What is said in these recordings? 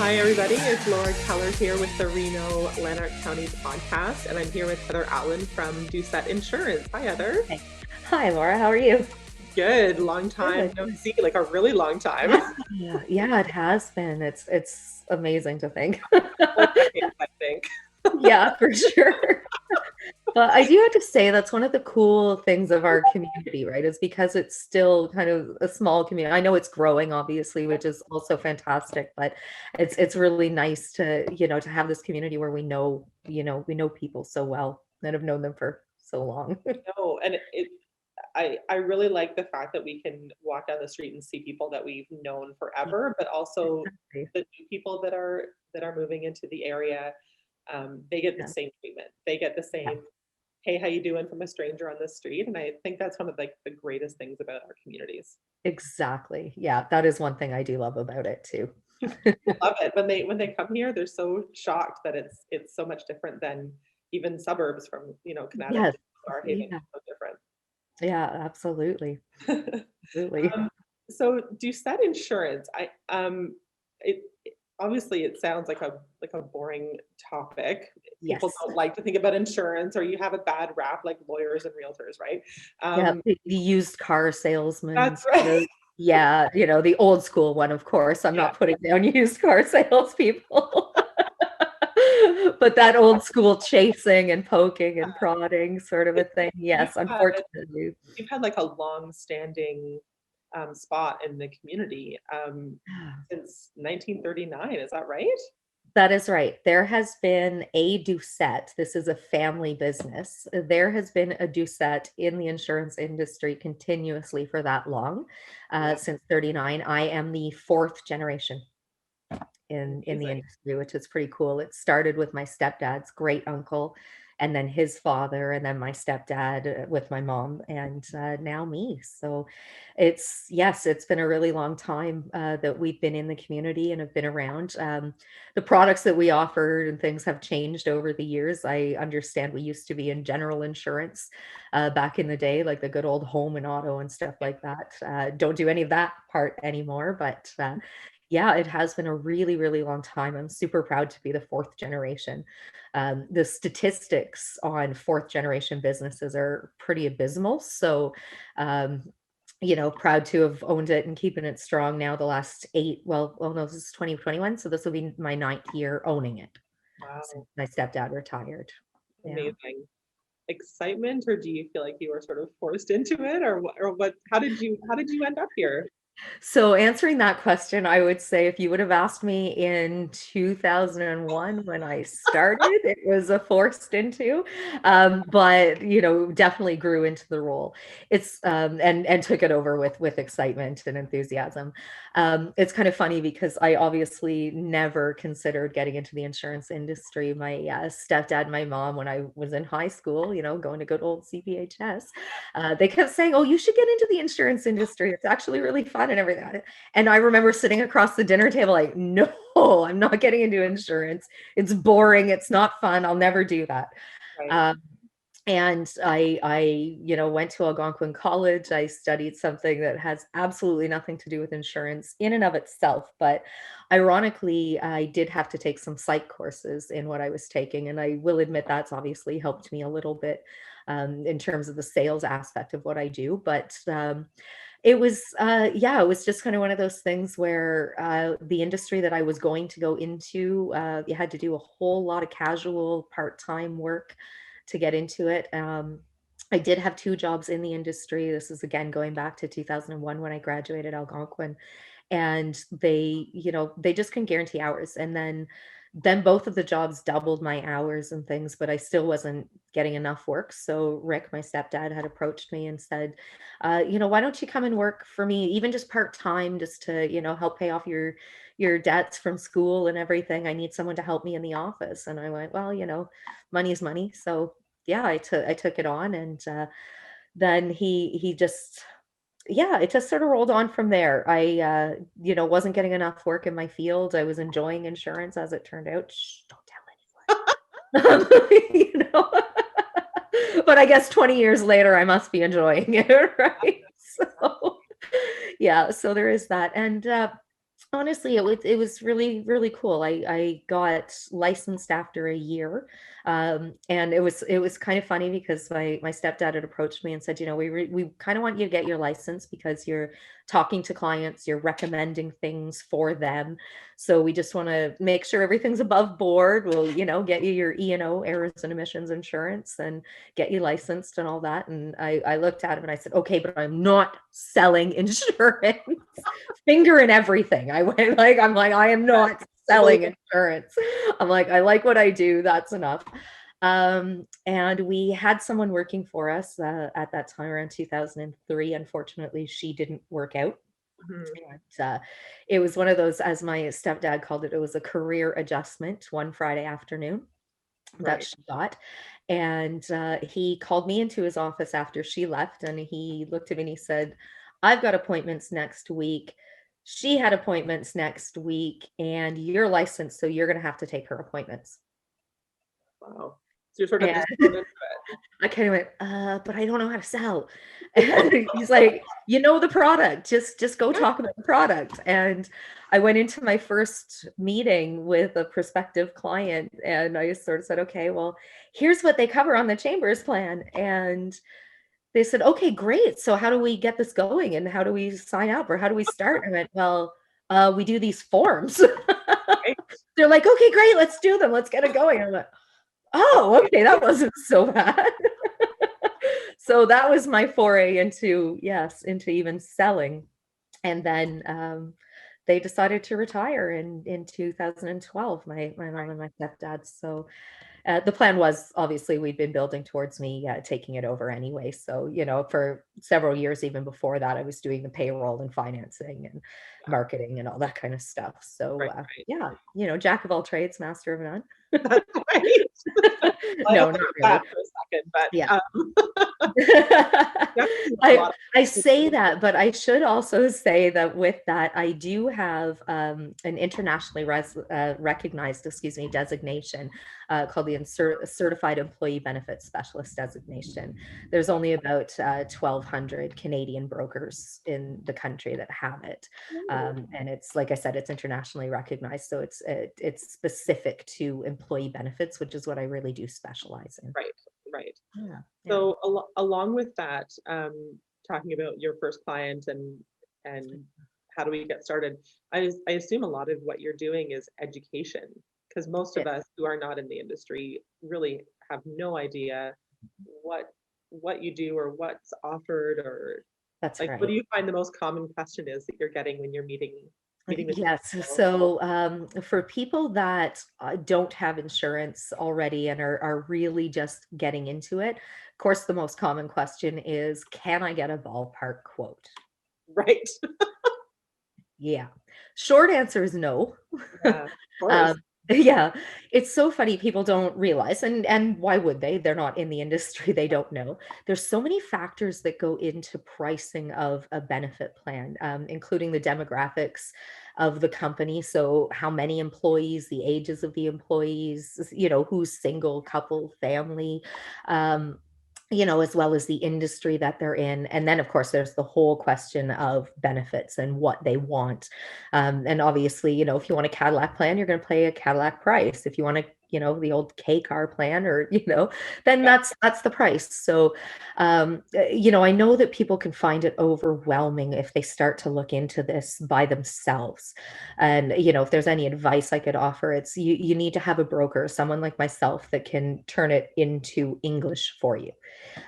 Hi, everybody. It's Laura Keller here with the Reno Lanark County podcast, and I'm here with Heather Allin from Doucett Insurance. Hi, Heather. Hey. Hi, Laura. How are you? Good. Long time Good. no see, like a really long time. Yeah, it has been. It's amazing to think. Couple decades, I think. Yeah, for sure. But I do have to say that's one of the cool things of our community, right? Is because it's still kind of a small community. I know it's growing, obviously, which is also fantastic, but it's really nice to have this community where we know people so well and have known them for so long. No, and I really like the fact that we can walk down the street and see people that we've known forever, but also Exactly. the new people that are moving into the area. They get the Yeah. same treatment. They get the Yeah. same, hey, how you doing, from a stranger on the street. And I think that's one of like the greatest things about our communities. Exactly. Yeah, that is one thing I do love about it too. People love it when they come here. They're so shocked that it's so much different than even suburbs from Yes. Connecticut. Our Haven Yeah. is so Yeah, absolutely. different. Absolutely. So Doucette Insurance, obviously it sounds like a boring topic. People Yes. don't like to think about insurance, or you have a bad rap like lawyers and realtors, right? Yeah, Um, the used car salesman that's sort right. of, yeah, the old school one, of course. I'm Yeah. not putting down used car salespeople. But that old school chasing and poking and prodding sort of a thing. You've Yes, had unfortunately. you've had like a long-standing spot in the community since 1939. Is that right? That is right. There has been a Doucette. This is a family business. There has been a Doucette in the insurance industry continuously for that long, Wow, since 39. I am the fourth generation in the amazing. industry, which is pretty cool. It started with my stepdad's great uncle, and then his father, and then my stepdad with my mom, and now me. So yes, it's been a really long time that we've been in the community and have been around. The products that we offer and things have changed over the years. I understand we used to be in general insurance back in the day, like the good old home and auto and stuff like that. Don't do any of that part anymore, but yeah, it has been a really, really long time. I'm super proud to be the fourth generation. The statistics on fourth generation businesses are pretty abysmal. So, um, proud to have owned it and keeping it strong now the last no, this is 2021. So this will be my ninth year owning it since Wow, my stepdad retired. Yeah. amazing. Excitement, or do you feel like you were sort of forced into it, or what? How did you end up here? So answering that question, I would say if you would have asked me in 2001 when I started, it was a forced into, but definitely grew into the role. It's and took it over with excitement and enthusiasm. It's kind of funny because I obviously never considered getting into the insurance industry. My stepdad and my mom, when I was in high school, going to good old CPHS, they kept saying, "Oh, you should get into the insurance industry. It's actually really fun and everything." And I remember sitting across the dinner table like, "No, I'm not getting into insurance. It's boring. It's not fun. I'll never do that." Right. Um, and I went to Algonquin College. I studied something that has absolutely nothing to do with insurance in and of itself. But ironically, I did have to take some psych courses in what I was taking. And I will admit that's obviously helped me a little bit in terms of the sales aspect of what I do. But yeah, it was just kind of one of those things where the industry that I was going to go into, you had to do a whole lot of casual part-time work to get into it. I did have two jobs in the industry. This is again going back to 2001 when I graduated Algonquin, and they just couldn't guarantee hours. And then both of the jobs doubled my hours and things, but I still wasn't getting enough work. So Rick, my stepdad, had approached me and said, why don't you come and work for me, even just part-time, just to help pay off your debts from school and everything. I need someone to help me in the office. And I went, well, money is money. So yeah, I took it on, and then he just, yeah, it just sort of rolled on from there. I wasn't getting enough work in my field. I was enjoying insurance, as it turned out. Shh, don't tell anyone. you know but I guess 20 years later I must be enjoying it, right? So yeah, so there is that. And Honestly, it was really, really cool. I got licensed after a year. And it was kind of funny because my stepdad had approached me and said, we kind of want you to get your license because you're talking to clients, you're recommending things for them. So we just want to make sure everything's above board. We'll, get you your E&O, errors and emissions insurance, and get you licensed and all that. And I looked at him and I said, okay, but I'm not selling insurance. Finger in everything. I'm like, I am not selling insurance. I'm like, I like what I do. That's enough. And we had someone working for us at that time around 2003. Unfortunately, she didn't work out. Mhm. And, it was one of those, as my stepdad called it was a career adjustment one Friday afternoon that Right. she got. And he called me into his office after she left, and he looked at me and he said, I've got appointments next week. She had appointments next week, and you're licensed, so you're going to have to take her appointments. Wow. So you're sort of And just thrown into it. I kind of went, but I don't know how to sell. And he's like, the product, just go talk about the product. And I went into my first meeting with a prospective client and I sort of said, okay, well, here's what they cover on the Chambers plan. And they said, okay, great. So how do we get this going? And how do we sign up, or how do we start? I went, well, we do these forms. Right? They're like, okay, great, let's do them. Let's get it going. I'm like, oh, okay, that wasn't so bad. So that was my foray into, yes, into even selling. And then they decided to retire in 2012, my mom and my stepdad. So the plan was, obviously, we'd been building towards me taking it over anyway. So, for several years, even before that, I was doing the payroll and financing and Yeah. marketing and all that kind of stuff. So, Right. Right. yeah, jack of all trades, master of none. That's right. I No, have not to do really. that for a second, but Yeah. definitely a I lot I of say that, but I should also say that with that, I do have an internationally recognized, designation called the Certified Employee Benefits Specialist designation. There's only about 1,200 Canadian brokers in the country that have it, and it's, like I said, it's internationally recognized, so it's specific to employee benefits, which is what I really do specialize in. right. Right. Yeah, yeah. So along with that, talking about your first client and how do we get started, I assume a lot of what you're doing is education, because most of It, us who are not in the industry really have no idea what what you do or what's offered, or that's like what do right. you find the most common question is that you're getting when you're meeting with Yes. people? So, for people that don't have insurance already and are really just getting into it, of course, the most common question is, can I get a ballpark quote? Right. Yeah. Short answer is no. Yeah, of course. Um, yeah, it's so funny. People don't realize, and why would they? They're not in the industry. They don't know. There's so many factors that go into pricing of a benefit plan, including the demographics of the company. So how many employees, the ages of the employees, who's single, couple, family. Um, as well as the industry that they're in. And then, of course, there's the whole question of benefits and what they want. And obviously, if you want a Cadillac plan, you're going to pay a Cadillac price. If you want the old K car plan, or, then Yeah. that's the price. So, I know that people can find it overwhelming if they start to look into this by themselves. And, if there's any advice I could offer, it's you need to have a broker, someone like myself that can turn it into English for you.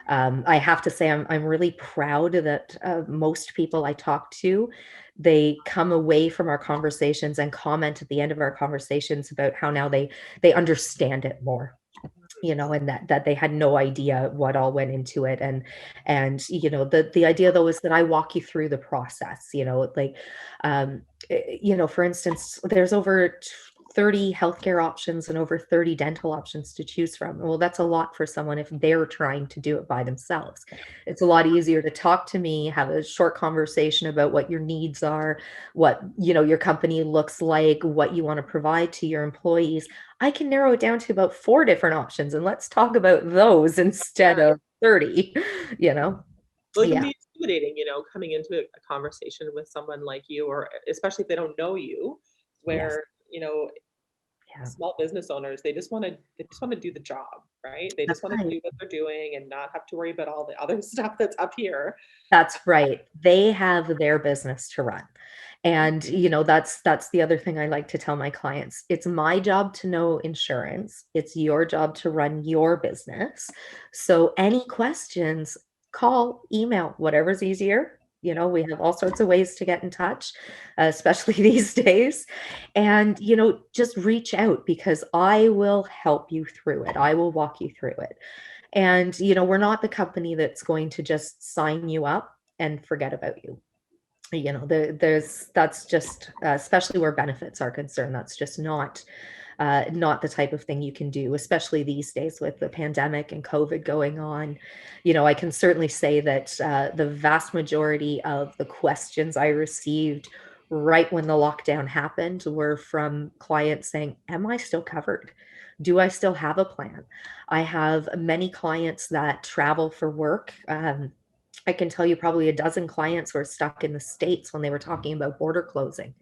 I have to say, I'm really proud that most people I talk to, they come away from our conversations and comment at the end of our conversations about how now they understand it more. And that they had no idea what all went into it. And the idea, though, is that I walk you through the process. Like, for instance, there's over 30 healthcare options and over 30 dental options to choose from. Well, that's a lot for someone if they're trying to do it by themselves. It's a lot easier to talk to me, have a short conversation about what your needs are, what your company looks like, what you want to provide to your employees. I can narrow it down to about 4 different options, and let's talk about those instead Yeah. of 30, you know? Well, it can Yeah. be intimidating, coming into a conversation with someone like you, or especially if they don't know you, Yes. where, Yeah. small business owners, they just want to do the job, right? They That's just want to right. do what they're doing and not have to worry about all the other stuff that's up here. That's right. They have their business to run. And, that's the other thing I like to tell my clients. It's my job to know insurance. It's your job to run your business. So any questions, call, email, whatever's easier. We have all sorts of ways to get in touch, especially these days. And, just reach out because I will help you through it. I will walk you through it. And, we're not the company that's going to just sign you up and forget about you. That's just, especially where benefits are concerned, that's just not the type of thing you can do, especially these days with the pandemic and COVID going on. I can certainly say that the vast majority of the questions I received right when the lockdown happened were from clients saying, am I still covered? Do I still have a plan? I have many clients that travel for work. I can tell you probably a dozen clients were stuck in the States when they were talking about border closing.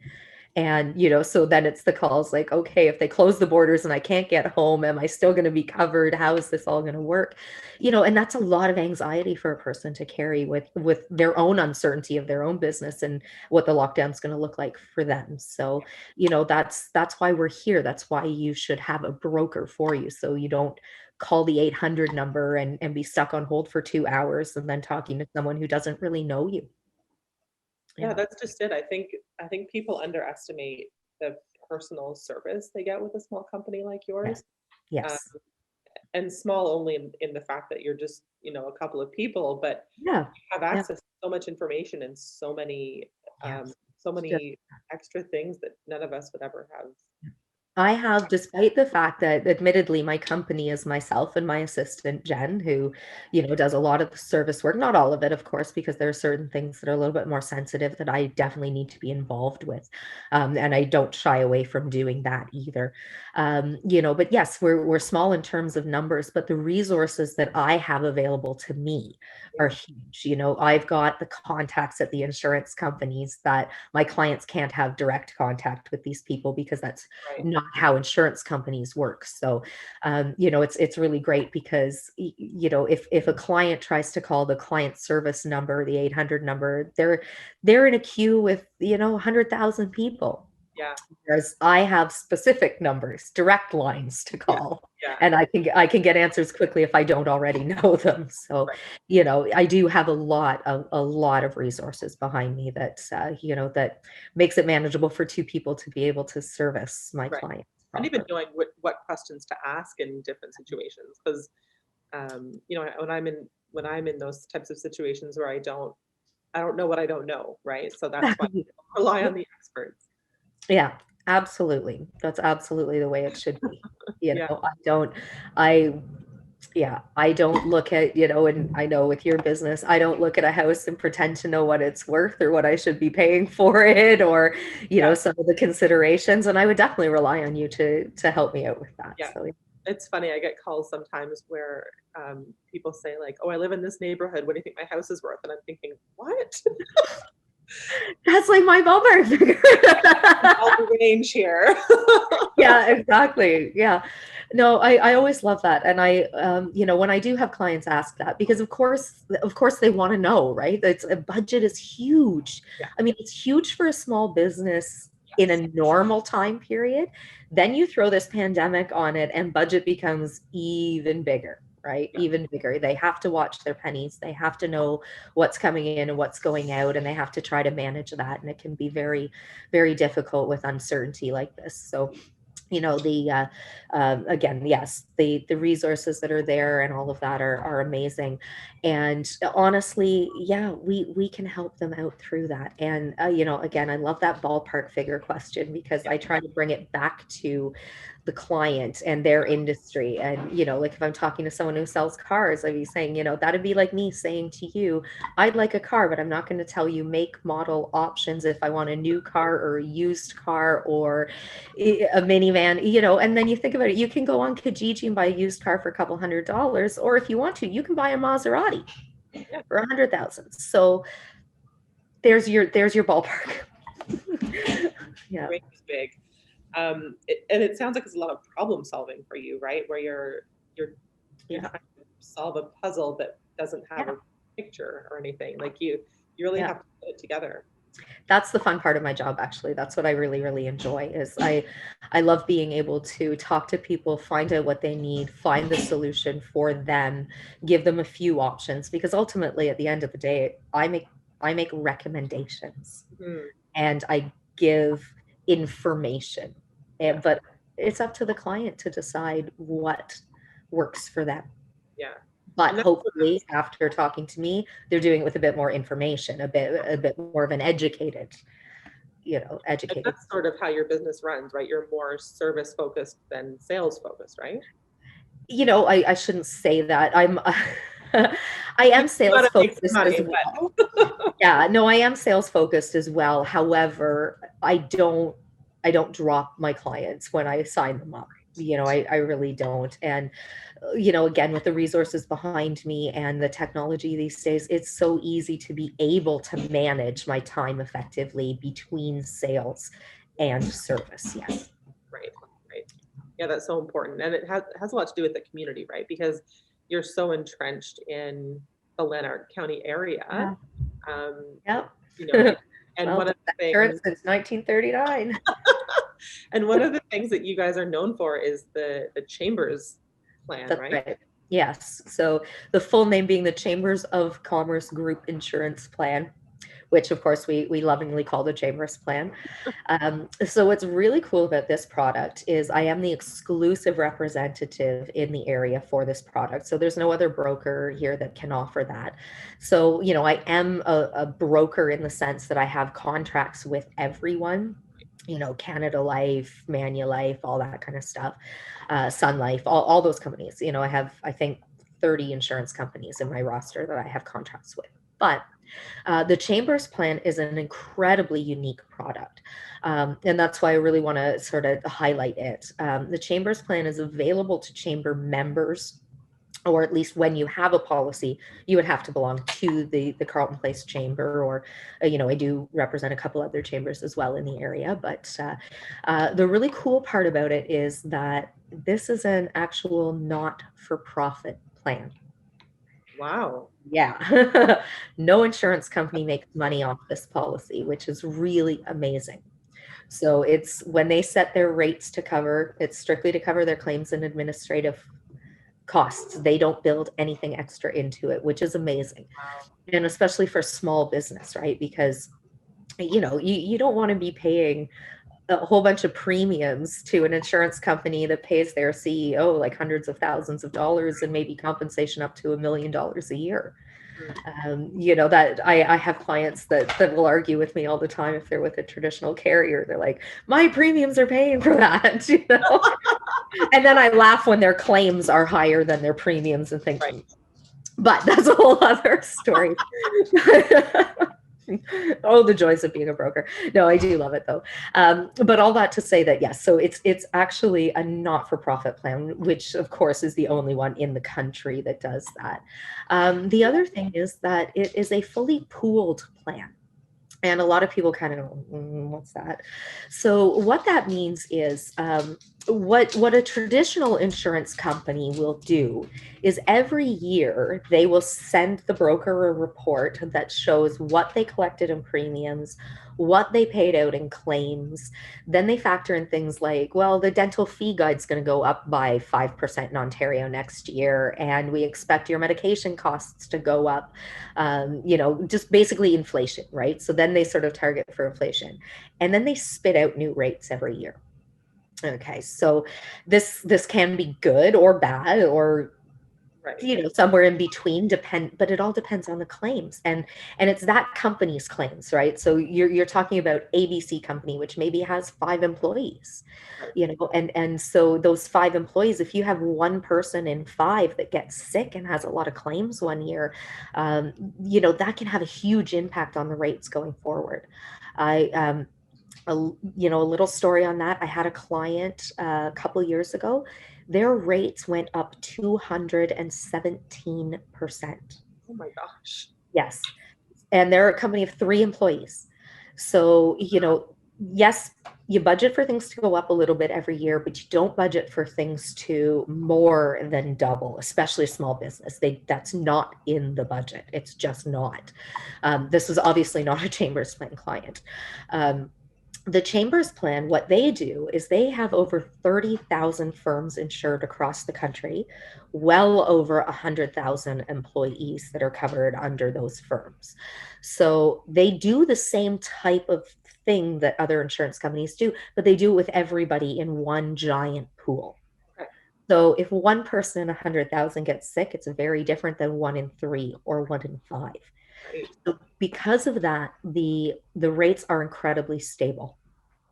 And, so then it's the calls like, okay, if they close the borders and I can't get home, am I still going to be covered? How is this all going to work? And that's a lot of anxiety for a person to carry with their own uncertainty of their own business and what the lockdown's going to look like for them. So, that's why we're here. That's why you should have a broker for you. So you don't call the 800 number and be stuck on hold for 2 hours and then talking to someone who doesn't really know you. Yeah, Yeah. that's just it. I think people underestimate the personal service they get with a small company like Yes. yours. Um, Yes. and small only in the fact that you're just, a couple of people, but Yeah. you have Yeah. access to so much information and Yes. so It's just many extra things that none of us would ever have. I have, despite the fact that admittedly my company is myself and my assistant Jen, who, does a lot of the service work, not all of it, of course, because there are certain things that are a little bit more sensitive that I definitely need to be involved with. And I don't shy away from doing that either. But yes, we're small in terms of numbers, but the resources that I have available to me are huge. I've got the contacts at the insurance companies that my clients can't have direct contact with these people because that's Right. not how insurance companies work. So, it's really great because if a client tries to call the client service number, the 800 number, they're in a queue with 100,000 people. Yeah. Whereas I have specific numbers, direct lines to Yeah. call, Yeah. and I can get answers quickly if I don't already know them. So, Right. I do have a lot of resources behind me that makes it manageable for two people to be able to service my Right. clients And even properly. knowing what questions to ask in different situations, because when I'm in those types of situations where I don't know what I don't know, right? So that's why I rely on the experts. Yeah, absolutely. That's absolutely the way it should be. Yeah. I I don't look at, and I know with your business, I don't look at a house and pretend to know what it's worth or what I should be paying for it or, Yeah. some of the considerations. And I would definitely rely on you to help me out with that. Yeah. So It's funny, I get calls sometimes where people say like, "Oh, I live in this neighborhood. What do you think my house is worth?" And I'm thinking, "What?" that's like my ballpark figure. All the range here. Yeah, exactly. Yeah. No, I always love that. And when I do have clients ask that, because of course they want to know, right? It's a budget is huge. Yeah. I mean, it's huge for a small business in Yes. a normal time period. Then you throw this pandemic on it and budget becomes even bigger, right? Yeah. Even bigger. They have to watch their pennies. They have to know what's coming in and what's going out, and they have to try to manage that. And it can be very, very difficult with uncertainty like this. So the again, yes, the resources that are there and all of that are amazing. And honestly, yeah, we can help them out through that. And again, I love that ballpark figure question because Yeah. I try to bring it back to the client and their industry. And like if I'm talking to someone who sells cars, I'd be saying, that'd be like me saying to you, I'd like a car, but I'm not going to tell you make, model, options if I want a new car or a used car or a minivan, and then you think about it, you can go on Kijiji and buy a used car for a couple $100, or if you want to, you can buy a Maserati. Yeah. for 100,000. So there's your ballpark. Yeah. Range is big. And it sounds like it's a lot of problem solving for you, right? Where you're Yeah. trying to solve a puzzle that doesn't have Yeah. a picture or anything. Like you really Yeah. have to put it together. That's the fun part of my job, actually. That's what I really, really enjoy is I love being able to talk to people, find out what they need, find the solution for them, give them a few options, because ultimately at the end of the day, I make recommendations Mhm. and I give information. Yeah. But it's up to the client to decide what works for them. Yeah. But And that's what hopefully after talking to me, they're doing it with a bit more information, a bit more of an and educated. that's sort of how your business runs, right? You're more service focused than sales focused, right? I shouldn't say that. I You am sales gotta make some focused as money, well. but Yeah, no, I am sales focused as well. However, I don't drop my clients when I sign them up. I really don't. And again, with the resources behind me and the technology these days, it's so easy to be able to manage my time effectively between sales and service. Yes. right, right. Yeah, that's so important. And it has a lot to do with the community, right? Because you're so entrenched in the Lanark County area. Yeah. Um, Yep. and and Well, one of the insurance things since 1939. and one of the things that you guys are known for is the Chambers plan, That's right? right. Yes. So the full name being the Chambers of Commerce Group Insurance Plan, which of course we lovingly call the Chambers Plan. So what's really cool about this product is I am the exclusive representative in the area for this product. So there's no other broker here that can offer that. So, I am a broker in the sense that I have contracts with everyone. Canada Life, Manulife, all that kind of stuff, Sun Life, all those companies. I have, I think, 30 insurance companies in my roster that I have contracts with. But the Chambers plan is an incredibly unique product. And that's why I really want to sort of highlight it. The Chambers plan is available to chamber members, or at least when you have a policy, you would have to belong to the Carleton Place Chamber, or, I do represent a couple other chambers as well in the area. But the really cool part about it is that this is an actual not-for-profit plan. Wow. Yeah. No insurance company makes money off this policy, which is really amazing. So it's when they set their rates to cover, it's strictly to cover their claims and administrative costs. They don't build anything extra into it, which is amazing. Wow. And especially for small business, right? Because you don't want to be paying a whole bunch of premiums to an insurance company that pays their CEO like hundreds of thousands of dollars and maybe compensation up to $1 million a year. Mm. That I have clients that will argue with me all the time if they're with a traditional carrier. They're like, my premiums are paying for that, And then I laugh when their claims are higher than their premiums and think, Right. but that's a whole other story. Oh, the joys of being a broker. No, I do love it though. But all that to say that yes, so it's actually a not-for-profit plan, which of course is the only one in the country that does that. The other thing is that it is a fully pooled plan. And a lot of people kind of go, what's that? So what that means is what a traditional insurance company will do is every year they will send the broker a report that shows what they collected in premiums, what they paid out in claims. Then they factor in things like, well, the dental fee guide's going to go up by 5% in Ontario next year, and we expect your medication costs to go up. Just basically inflation, right? So then they sort of target for inflation, and then they spit out new rates every year. Okay, so this can be good or bad, or Right. somewhere in between, but it all depends on the claims, and it's that company's claims, right? So you're talking about ABC company, which maybe has 5 employees, Right. and so those 5 employees, if you have one person in 5 that gets sick and has a lot of claims one year, that can have a huge impact on the rates going forward. I a little story on that. I had a client a couple years ago. Their rates went up 217%. Oh Oh my gosh. Yes. And they're a company of 3 employees. So, yes, you budget for things to go up a little bit every year, but you don't budget for things to more than double, especially a small business. That's not in the budget. It's just not. This was obviously not a Chambers Plan client. The Chambers Plan, what they do is they have over 30,000 firms insured across the country, well over 100,000 employees that are covered under those firms. So they do the same type of thing that other insurance companies do, but they do it with everybody in one giant pool. Okay. So if one person in 100,000 gets sick, it's very different than 1 in 3 or 1 in 5. Right. So because of that, the rates are incredibly stable.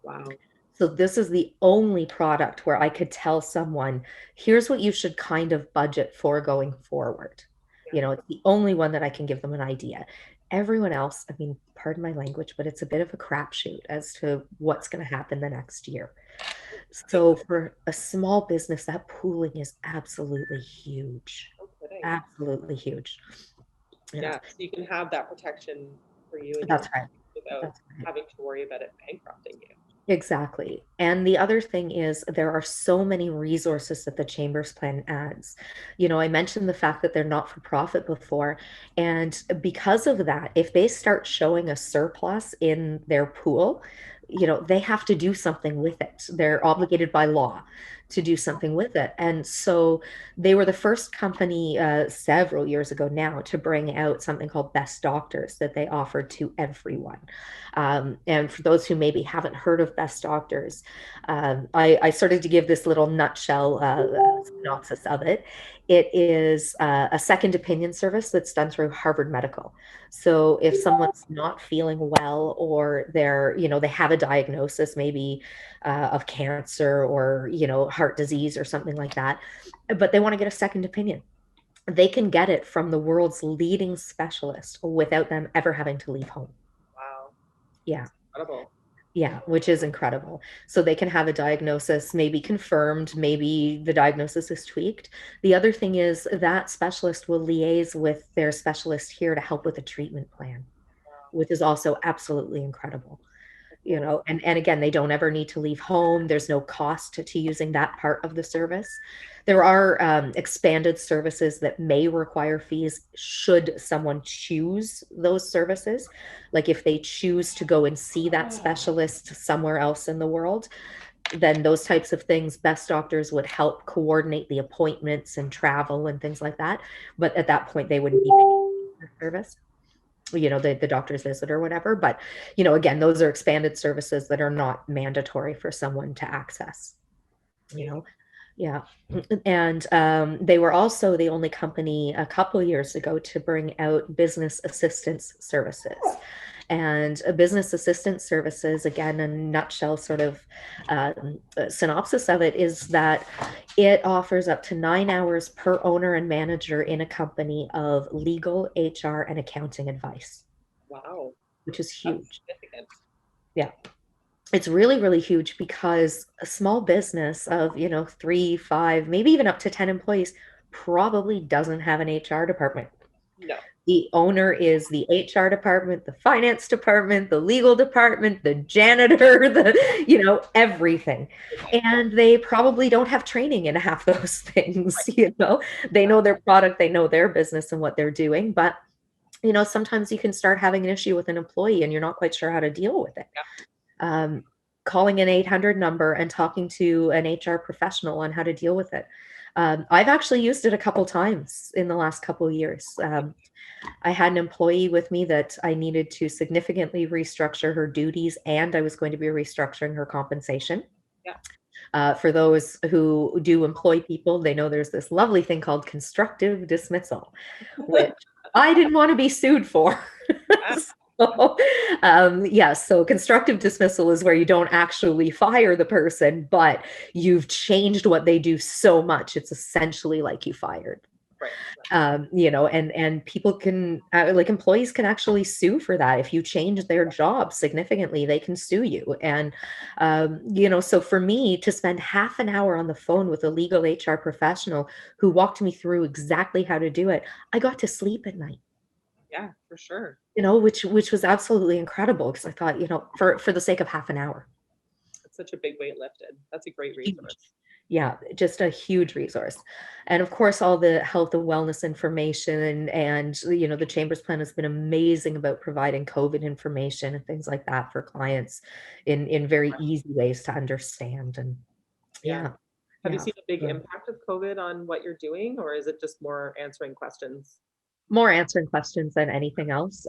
Wow. So this is the only product where I could tell someone, here's what you should kind of budget for going forward. It's the only one that I can give them an idea. Everyone else, I mean, pardon my language, but it's a bit of a crapshoot as to what's going to happen the next year. So for a small business, that pooling is absolutely huge. Absolutely huge. Yeah, so you can have that protection for you and That's right. without having to worry about it bankrupting you. Exactly. And the other thing is there are so many resources that the Chambers Plan adds. I mentioned the fact that they're not for profit before. And because of that, if they start showing a surplus in their pool, they have to do something with it. They're obligated by law to do something with it. And so they were the first company several years ago now to bring out something called Best Doctors that they offered to everyone. And for those who maybe haven't heard of Best Doctors, I started to give this little nutshell synopsis of it. It is a second opinion service that's done through Harvard Medical. So if someone's not feeling well, or they have a diagnosis maybe of cancer or, heart disease or something like that, but they want to get a second opinion, they can get it from the world's leading specialist without them ever having to leave home. Wow. Yeah. Incredible. Yeah, which is incredible. So they can have a diagnosis, maybe confirmed, maybe the diagnosis is tweaked. The other thing is that specialist will liaise with their specialist here to help with a treatment plan, which is also absolutely incredible. And again, they don't ever need to leave home. There's no cost to using that part of the service. There are expanded services that may require fees should someone choose those services. Like if they choose to go and see that specialist somewhere else in the world, then those types of things, Best Doctors would help coordinate the appointments and travel and things like that. But at that point, they wouldn't be paying for the service, the doctor's visit or whatever. But, again, those are expanded services that are not mandatory for someone to access, Yeah. And they were also the only company a couple of years ago to bring out business assistance services. And business assistance services, again, a nutshell sort of synopsis of it is that it offers up to 9 hours per owner and manager in a company of legal, HR, and accounting advice. Wow. Which is huge. That's significant. Yeah. It's really, really huge because a small business of, 3, 5, maybe even up to 10 employees probably doesn't have an HR department. No. The owner is the HR department, the finance department, the legal department, the janitor, everything. And they probably don't have training in half those things, They know their product, they know their business and what they're doing, but sometimes you can start having an issue with an employee and you're not quite sure how to deal with it. Yeah. Calling an 800 number and talking to an HR professional on how to deal with it. I've actually used it a couple times in the last couple of years. I had an employee with me that I needed to significantly restructure her duties, and I was going to be restructuring her compensation. Yeah. For those who do employ people, they know there's this lovely thing called constructive dismissal, which I didn't want to be sued for. So constructive dismissal is where you don't actually fire the person, but you've changed what they do so much. It's essentially like you fired. Right. And people can, like employees can actually sue for that. If you change their job significantly, they can sue you. And, so for me to spend half an hour on the phone with a legal HR professional who walked me through exactly how to do it, I got to sleep at night. Yeah, for sure. which was absolutely incredible because I thought, for the sake of half an hour. It's such a big weight lifted. That's a great Huge. resource. Yeah, just a huge resource. And of course, all the health and wellness information and the Chamber's plan has been amazing about providing COVID information and things like that for clients in very easy ways to understand. And Yeah. yeah, Have you yeah. seen a big impact of COVID on what you're doing, or is it just more answering questions? More answering questions than anything else.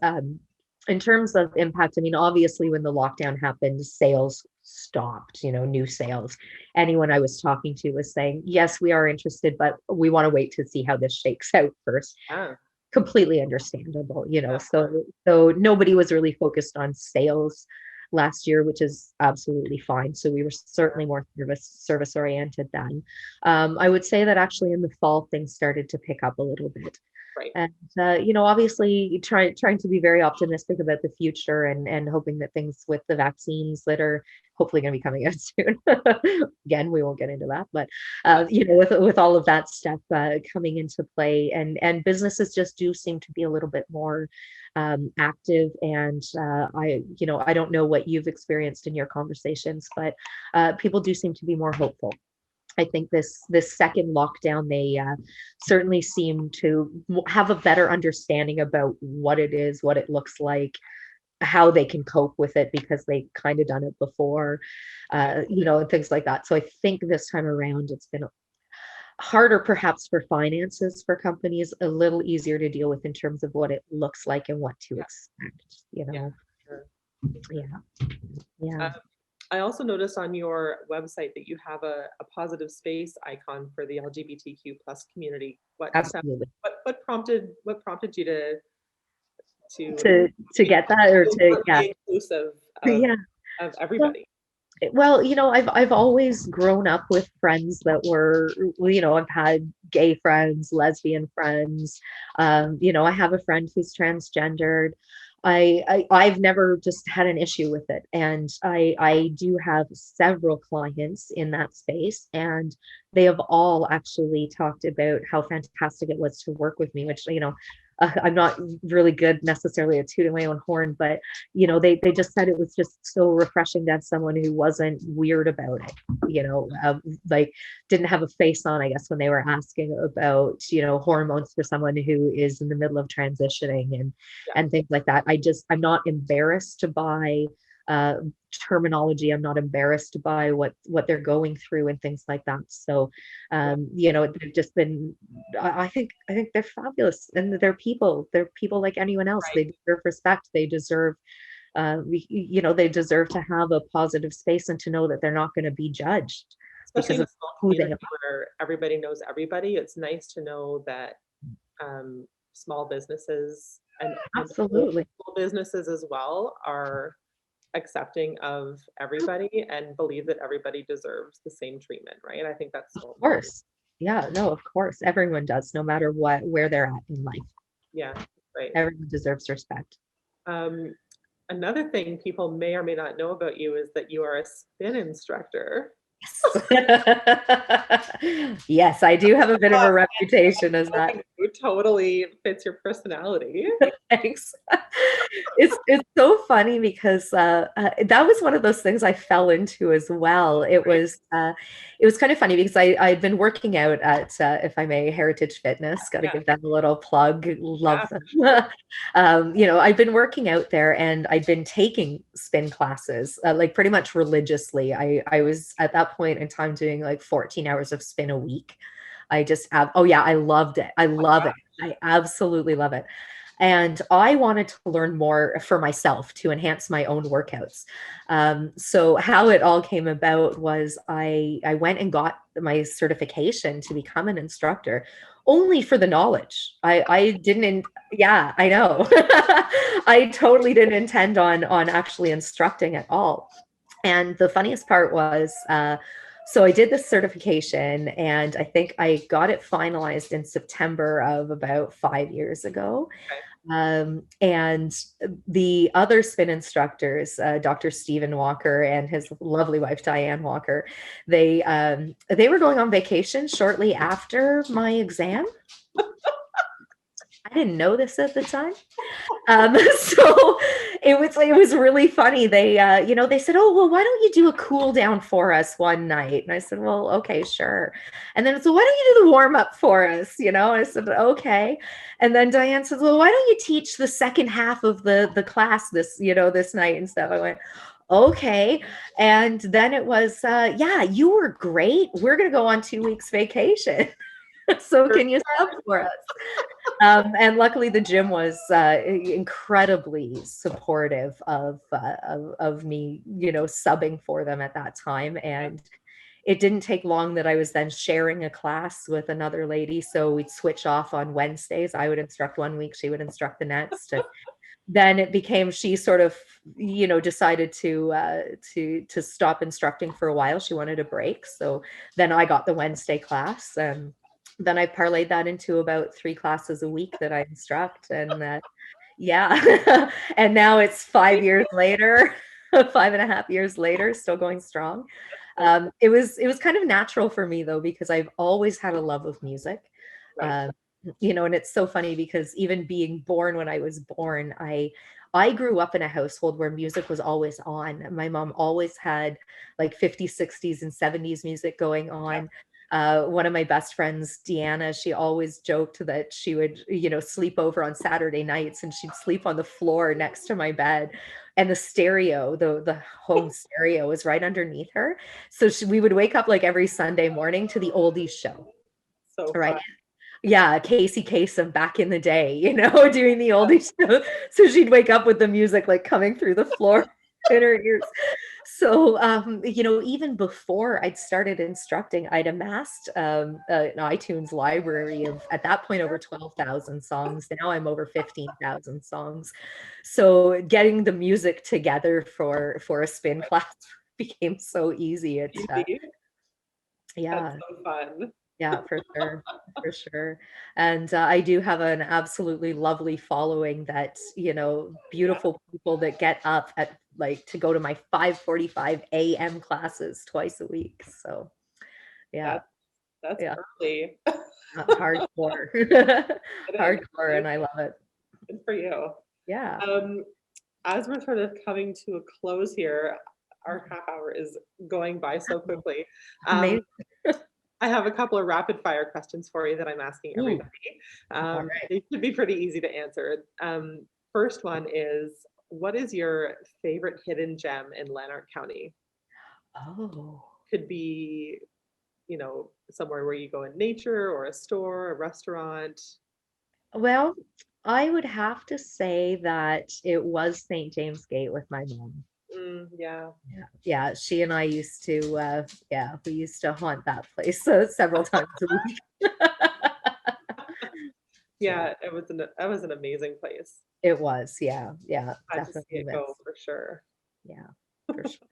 In terms of impact, I mean, obviously, when the lockdown happened, sales stopped, new sales. Anyone I was talking to was saying, yes, we are interested, but we want to wait to see how this shakes out first. Yeah. Completely understandable, Yeah. so nobody was really focused on sales last year, which is absolutely fine. So we were certainly more service oriented then. I would say that actually in the fall, things started to pick up a little bit. Right. And obviously trying to be very optimistic about the future and hoping that things with the vaccines that are hopefully going to be coming out soon. Again, we won't get into that, but with all of that stuff coming into play, and businesses just do seem to be a little bit more active. And I don't know what you've experienced in your conversations, but people do seem to be more hopeful. I think this second lockdown, they certainly seem to have a better understanding about what it is, what it looks like, how they can cope with it because they kind of done it before, and things like that. So I think this time around, it's been harder perhaps for finances for companies, a little easier to deal with in terms of what it looks like and what to expect, Yeah. Sure. Yeah. I also noticed on your website that you have a positive space icon for the LGBTQ plus community. Absolutely. What prompted you to To get that, or to be inclusive of everybody? Well, I've always grown up with friends that were, I've had gay friends, lesbian friends. I have a friend who's transgendered. I've never just had an issue with it. And I do have several clients in that space, and they have all actually talked about how fantastic it was to work with me, which, I'm not really good necessarily at tooting my own horn, but they just said it was just so refreshing to have someone who wasn't weird about it, like didn't have a face on, I guess, when they were asking about, hormones for someone who is in the middle of transitioning and things like that. I'm not embarrassed by terminology. I'm not embarrassed by what they're going through and things like that. So they've just been, I think they're fabulous, and they're people like anyone else. Right. They deserve respect. They deserve they deserve to have a positive space and to know that they're not going to be judged, Especially because in a of small who they community where everybody knows everybody. It's nice to know that small businesses and absolutely small businesses as well are accepting of everybody and believe that everybody deserves the same treatment, right? I think that's so of important. course. Yeah, no, of course, everyone does, no matter where they're at in life. Yeah, right. Everyone deserves respect. Another thing people may or may not know about you is that you are a spin instructor. Yes, I do have a bit of a reputation as that. It totally fits your personality. Thanks. It's so funny because that was one of those things I fell into as well. It was kind of funny because I'd been working out at, if I may, Heritage Fitness. Got to give them a little plug. Love them. I've been working out there, and I'd been taking spin classes like pretty much religiously. I was at that point in time doing like 14 hours of spin a week. I just I loved it. I love it. I absolutely love it. And I wanted to learn more for myself to enhance my own workouts. So how it all came about was I went and got my certification to become an instructor, only for the knowledge. I didn't, yeah, I know. I totally didn't intend on actually instructing at all. And the funniest part was, so I did this certification, and I think I got it finalized in September of about 5 years ago. And the other spin instructors, Dr. Stephen Walker and his lovely wife, Diane Walker, they were going on vacation shortly after my exam. didn't know this at the time. So it was really funny. They, they said, "Oh, well, why don't you do a cool down for us one night?" And I said, "Well, okay, sure." And then it's, "Well, why don't you do the warm up for us?" I said, "Okay." And then Diane says, "Well, why don't you teach the second half of the class this night and stuff?" I went, "Okay." And then it was, "Yeah, you were great. We're going to go on 2 weeks vacation." So can you sub for us? And luckily the gym was incredibly supportive of me, subbing for them at that time. And it didn't take long that I was then sharing a class with another lady. So we'd switch off on Wednesdays. I would instruct one week, she would instruct the next. And then it became, she sort of, decided to stop instructing for a while. She wanted a break. So then I got the Wednesday class. Then I parlayed that into about 3 classes a week that I instruct. And yeah. And now it's 5 years later, 5.5 years later, still going strong. It was kind of natural for me though, because I've always had a love of music. Right. And it's so funny because even being born when I was born, I grew up in a household where music was always on. My mom always had like 50s, 60s, and 70s music going on. One of my best friends, Deanna, she always joked that she would, sleep over on Saturday nights and she'd sleep on the floor next to my bed. And the stereo, the home stereo was right underneath her. So we would wake up like every Sunday morning to the oldies show. So Right. fun. Yeah, Casey Kasem back in the day, doing the oldies show. So she'd wake up with the music like coming through the floor in her ears. So, even before I'd started instructing, I'd amassed an iTunes library of, at that point, over 12,000 songs. Now I'm over 15,000 songs. So getting the music together for a spin class became so easy. Easy. Yeah. That's so fun. Yeah, for sure. For sure. And I do have an absolutely lovely following that, beautiful people that get up at like to go to my 5:45 a.m. classes twice a week. So yeah, That's yeah, early. hardcore. It is. Hardcore, and I love it. Good for you. Yeah. As we're sort of coming to a close here, our half hour is going by so quickly. Amazing. I have a couple of rapid fire questions for you that I'm asking everybody. All right. They should be pretty easy to answer. First one is, what is your favorite hidden gem in Lanark County? Oh. Could be, somewhere where you go in nature or a store, a restaurant. Well, I would have to say that it was St. James Gate with my mom. Yeah. Yeah, she and I used to, we used to haunt that place several times a week. Yeah, that was an amazing place. It was, yeah, Had to see definitely it go for sure. Yeah, for sure.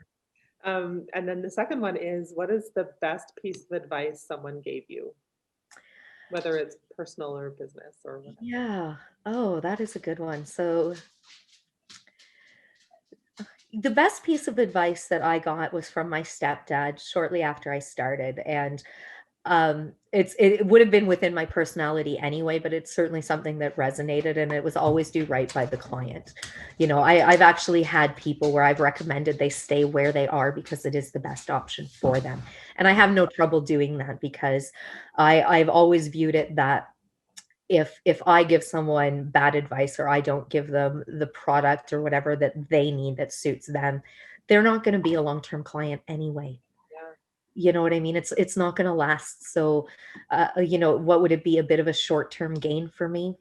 And then the second one is, what is the best piece of advice someone gave you? Whether it's personal or business or whatever. Yeah. Oh, that is a good one. So the best piece of advice that I got was from my stepdad shortly after I started. And it would have been within my personality anyway, but it's certainly something that resonated, and it was always do right by the client. I've actually had people where I've recommended they stay where they are because it is the best option for them. And I have no trouble doing that because I've always viewed it that if I give someone bad advice or I don't give them the product or whatever that they need that suits them, they're not going to be a long-term client anyway. Yeah. You know what I mean? It's not going to last. So, what would it be? A bit of a short-term gain for me?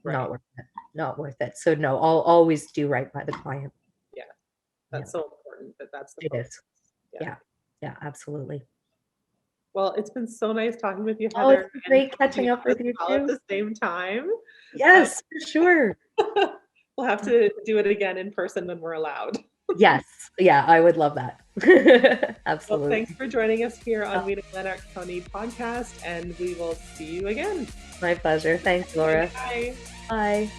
Right. Not worth it. Not worth it. So no, I'll always do right by the client. Yeah. That's so important that's the It focus. is. Yeah, absolutely. Well, it's been so nice talking with you, Oh, Heather. it's been great catching up with you all at too. the same time. Yes, for sure. We'll have to do it again in person when we're allowed. Yes. Yeah, I would love that. Absolutely. Well, thanks for joining us here on We the Lanark County podcast, and we will see you again. My pleasure. Thanks, Laura. Bye. Bye.